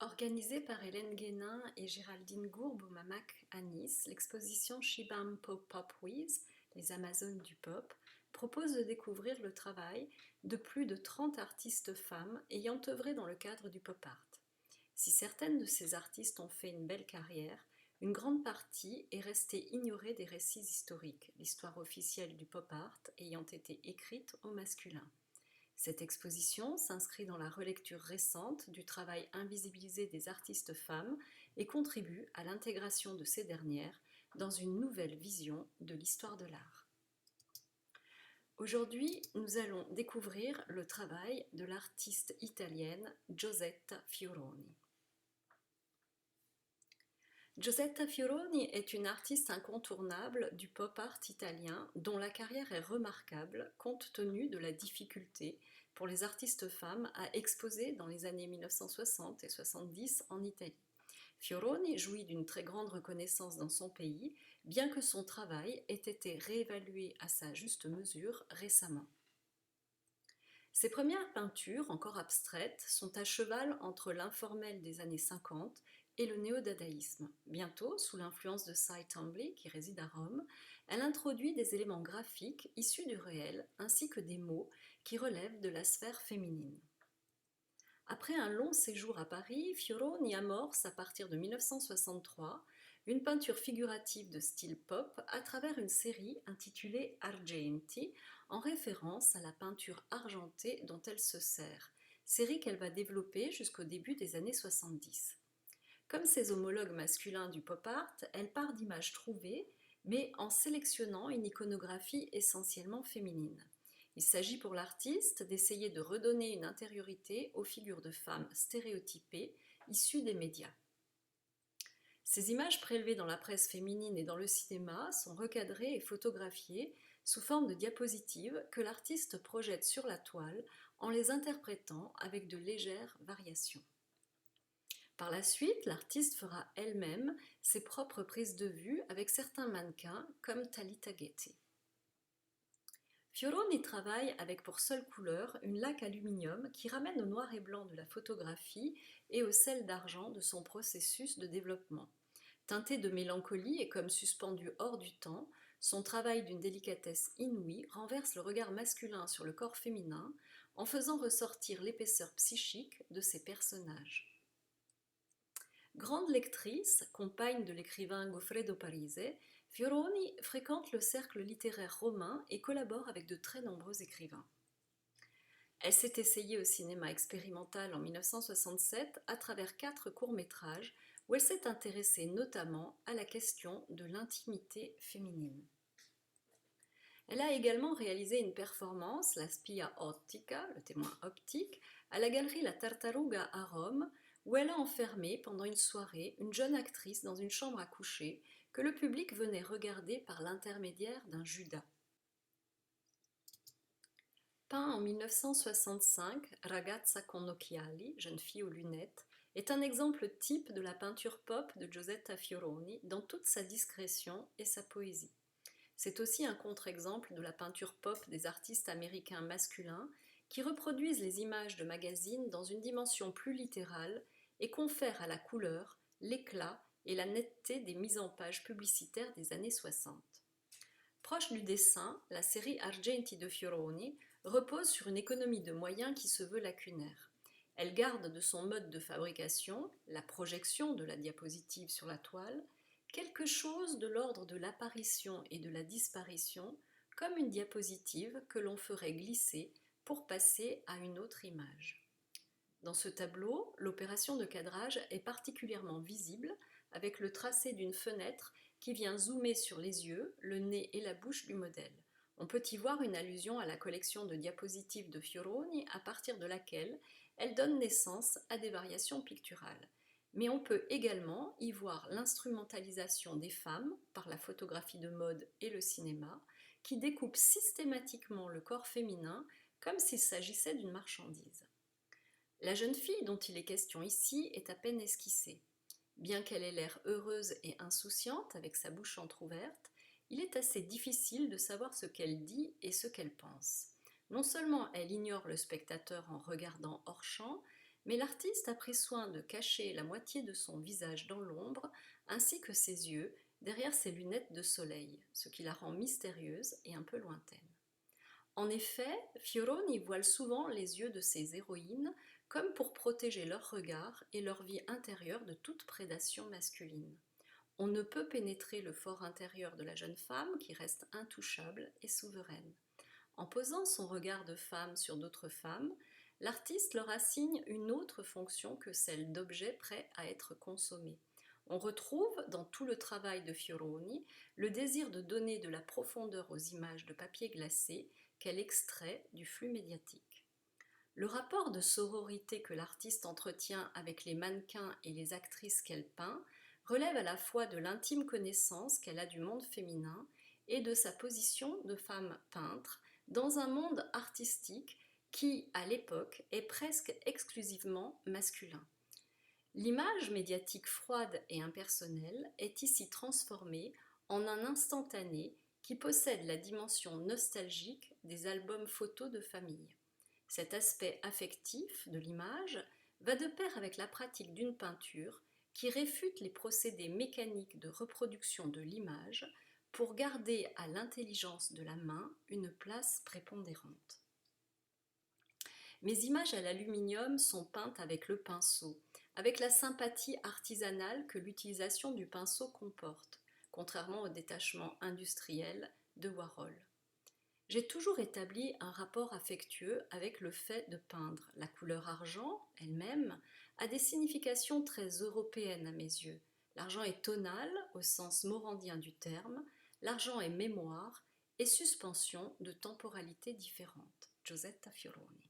Organisée par Hélène Guénin et Géraldine Gourbe au MAMAC à Nice, l'exposition Shibam Pop Pop Wiz, les Amazones du pop, propose de découvrir le travail de plus de 30 artistes femmes ayant œuvré dans le cadre du pop art. Si certaines de ces artistes ont fait une belle carrière, une grande partie est restée ignorée des récits historiques, l'histoire officielle du pop art ayant été écrite au masculin. Cette exposition s'inscrit dans la relecture récente du travail invisibilisé des artistes femmes et contribue à l'intégration de ces dernières dans une nouvelle vision de l'histoire de l'art. Aujourd'hui, nous allons découvrir le travail de l'artiste italienne Giosetta Fioroni. Giosetta Fioroni est une artiste incontournable du pop art italien dont la carrière est remarquable compte tenu de la difficulté pour les artistes femmes à exposer dans les années 1960 et 70 en Italie. Fioroni jouit d'une très grande reconnaissance dans son pays, bien que son travail ait été réévalué à sa juste mesure récemment. Ses premières peintures, encore abstraites, sont à cheval entre l'informel des années 50 et le néo-dadaïsme. Bientôt, sous l'influence de Cy Twombly, qui réside à Rome, elle introduit des éléments graphiques issus du réel, ainsi que des mots qui relèvent de la sphère féminine. Après un long séjour à Paris, Fioroni amorce, à partir de 1963, une peinture figurative de style pop à travers une série intitulée Argenti, en référence à la peinture argentée dont elle se sert, série qu'elle va développer jusqu'au début des années 70. Comme ses homologues masculins du pop art, elle part d'images trouvées, mais en sélectionnant une iconographie essentiellement féminine. Il s'agit pour l'artiste d'essayer de redonner une intériorité aux figures de femmes stéréotypées issues des médias. Ces images prélevées dans la presse féminine et dans le cinéma sont recadrées et photographiées sous forme de diapositives que l'artiste projette sur la toile en les interprétant avec de légères variations. Par la suite, l'artiste fera elle-même ses propres prises de vue avec certains mannequins comme Talita Getty. Fioroni travaille avec pour seule couleur une laque aluminium qui ramène au noir et blanc de la photographie et au sel d'argent de son processus de développement. Teinté de mélancolie et comme suspendu hors du temps, son travail d'une délicatesse inouïe renverse le regard masculin sur le corps féminin en faisant ressortir l'épaisseur psychique de ses personnages. Grande lectrice, compagne de l'écrivain Goffredo Parise, Fioroni fréquente le cercle littéraire romain et collabore avec de très nombreux écrivains. Elle s'est essayée au cinéma expérimental en 1967 à travers 4 courts-métrages où elle s'est intéressée notamment à la question de l'intimité féminine. Elle a également réalisé une performance, la Spia Ottica, le témoin optique, à la galerie La Tartaruga à Rome, où elle a enfermé pendant une soirée une jeune actrice dans une chambre à coucher que le public venait regarder par l'intermédiaire d'un Judas. Peint en 1965, Ragazza con occhiali, jeune fille aux lunettes, est un exemple type de la peinture pop de Giosetta Fioroni dans toute sa discrétion et sa poésie. C'est aussi un contre-exemple de la peinture pop des artistes américains masculins qui reproduisent les images de magazines dans une dimension plus littérale et confèrent à la couleur l'éclat et la netteté des mises en page publicitaires des années 60. Proche du dessin, la série Argenti de Fioroni repose sur une économie de moyens qui se veut lacunaire. Elle garde de son mode de fabrication, la projection de la diapositive sur la toile, quelque chose de l'ordre de l'apparition et de la disparition, comme une diapositive que l'on ferait glisser pour passer à une autre image. Dans ce tableau, l'opération de cadrage est particulièrement visible avec le tracé d'une fenêtre qui vient zoomer sur les yeux, le nez et la bouche du modèle. On peut y voir une allusion à la collection de diapositives de Fioroni à partir de laquelle elle donne naissance à des variations picturales. Mais on peut également y voir l'instrumentalisation des femmes par la photographie de mode et le cinéma, qui découpent systématiquement le corps féminin comme s'il s'agissait d'une marchandise. La jeune fille dont il est question ici est à peine esquissée. Bien qu'elle ait l'air heureuse et insouciante avec sa bouche entr'ouverte, il est assez difficile de savoir ce qu'elle dit et ce qu'elle pense. Non seulement elle ignore le spectateur en regardant hors champ, Mais l'artiste a pris soin de cacher la moitié de son visage dans l'ombre, ainsi que ses yeux, derrière ses lunettes de soleil, ce qui la rend mystérieuse et un peu lointaine. En effet, Fioroni voile souvent les yeux de ses héroïnes, comme pour protéger leur regard et leur vie intérieure de toute prédation masculine. On ne peut pénétrer le fort intérieur de la jeune femme qui reste intouchable et souveraine. En posant son regard de femme sur d'autres femmes, l'artiste leur assigne une autre fonction que celle d'objet prêt à être consommé. On retrouve dans tout le travail de Fioroni le désir de donner de la profondeur aux images de papier glacé qu'elle extrait du flux médiatique. Le rapport de sororité que l'artiste entretient avec les mannequins et les actrices qu'elle peint relève à la fois de l'intime connaissance qu'elle a du monde féminin et de sa position de femme peintre dans un monde artistique qui, à l'époque, est presque exclusivement masculin. L'image médiatique froide et impersonnelle est ici transformée en un instantané qui possède la dimension nostalgique des albums photos de famille. Cet aspect affectif de l'image va de pair avec la pratique d'une peinture qui réfute les procédés mécaniques de reproduction de l'image pour garder à l'intelligence de la main une place prépondérante. Mes images à l'aluminium sont peintes avec le pinceau, avec la sympathie artisanale que l'utilisation du pinceau comporte, contrairement au détachement industriel de Warhol. J'ai toujours établi un rapport affectueux avec le fait de peindre. La couleur argent, elle-même, a des significations très européennes à mes yeux. L'argent est tonal, au sens morandien du terme, l'argent est mémoire et suspension de temporalités différentes. Giosetta Fioroni.